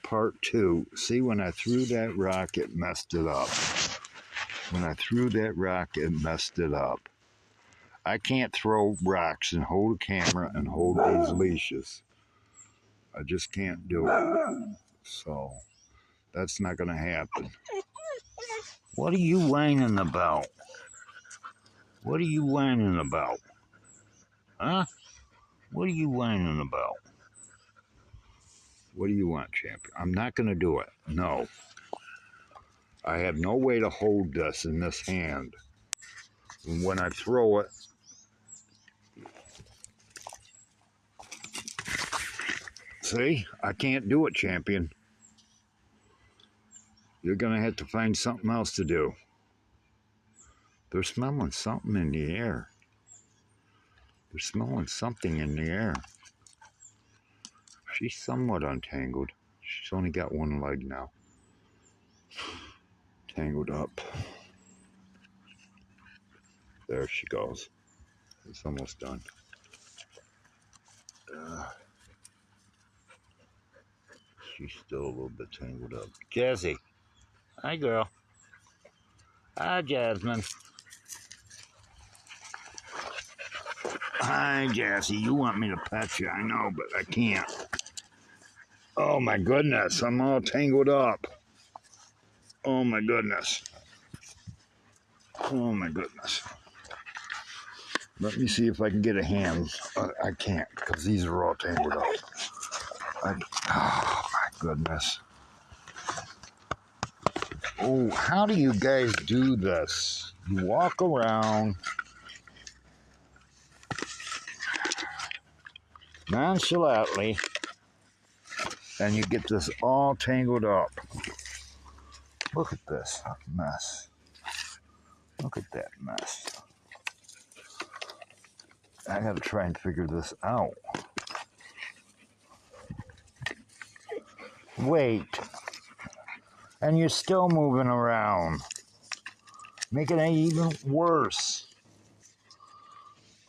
part two. See, when I threw that rock, it messed it up. When I threw that rock, it messed it up. I can't throw rocks and hold a camera and hold these leashes. I just can't do it. So that's not going to happen. What are you whining about? What are you whining about? Huh? What are you whining about? What do you want, champion? I'm not going to do it. No. I have no way to hold this in this hand. And when I throw it, see? I can't do it, champion. You're going to have to find something else to do. They're smelling something in the air. They're smelling something in the air. She's somewhat untangled. She's only got one leg now. Tangled up. There she goes. It's almost done. She's still a little bit tangled up. Jessie. Hi, girl. Hi, Jasmine. Hi, Jessie. You want me to pet you, I know, but I can't. Oh, my goodness. I'm all tangled up. Oh, my goodness. Oh, my goodness. Let me see if I can get a hand. I can't because these are all tangled up. Oh, my goodness. Oh, how do you guys do this? You walk around nonchalantly and you get this all tangled up. Look at this mess. Look at that mess. I gotta try and figure this out. Wait. And you're still moving around. Making it even worse.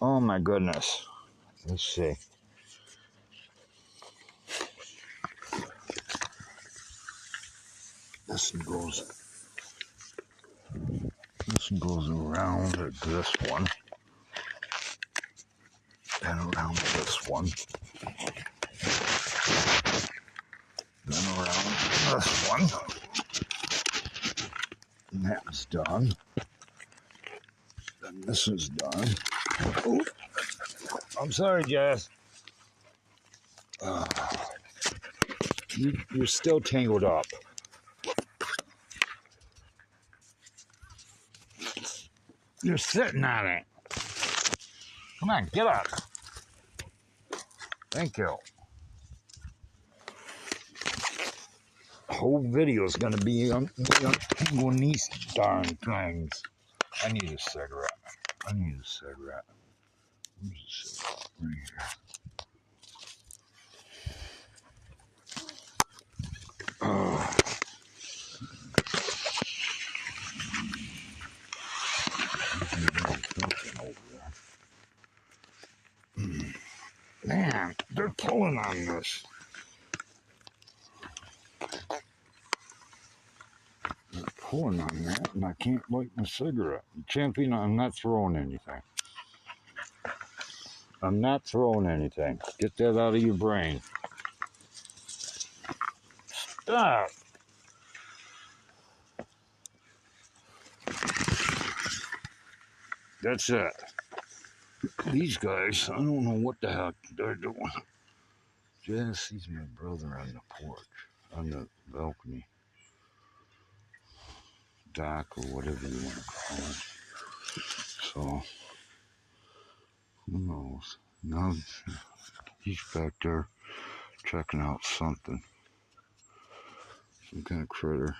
Oh my goodness. Let's see. This one goes around to this one. Then around to this one. Then around to this one. And that's done. Then this is done. Oh, I'm sorry, Jess. You're still tangled up. You're sitting on it. Come on, get up. Thank you. The whole video is going to be on untangling these darn things. I need a cigarette. Where's the cigarette? Right here. Oh. Man, they're pulling on this. They're pulling on that, and I can't light my cigarette. Champion, I'm not throwing anything. I'm not throwing anything. Get that out of your brain. Stop. That's it. These guys, I don't know what the heck they're doing. Jesse's my brother on the porch, on the balcony, dock, or whatever you want to call it. So, who knows? Now he's back there checking out something. Some kind of critter.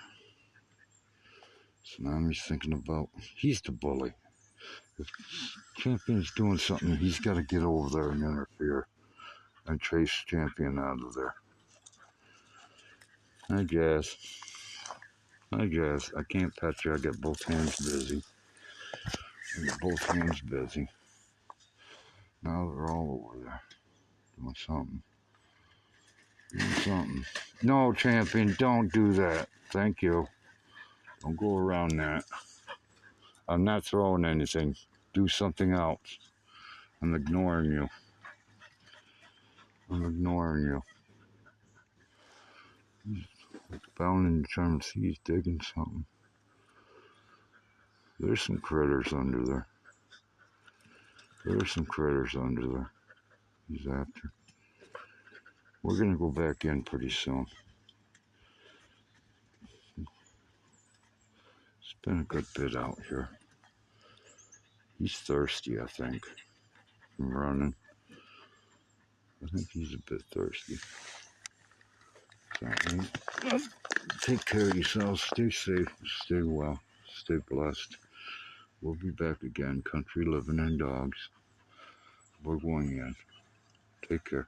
So now he's thinking about, he's the bully. If Champion's doing something, he's got to get over there and interfere and chase Champion out of there. I guess. I can't pet you. I got both hands busy. Now they're all over there doing something. Do something. No, champion, don't do that. Thank you. Don't go around that. I'm not throwing anything. Do something else. I'm ignoring you. I'm ignoring you. He's bounding, trying to see he's digging something. There's some critters under there. There's some critters under there. He's after. We're gonna go back in pretty soon. It's been a good bit out here. He's thirsty, I think. From running. I think he's a bit thirsty. Right. Take care of yourselves. Stay safe. Stay well. Stay blessed. We'll be back again. Country living and dogs. We're going in. Take care.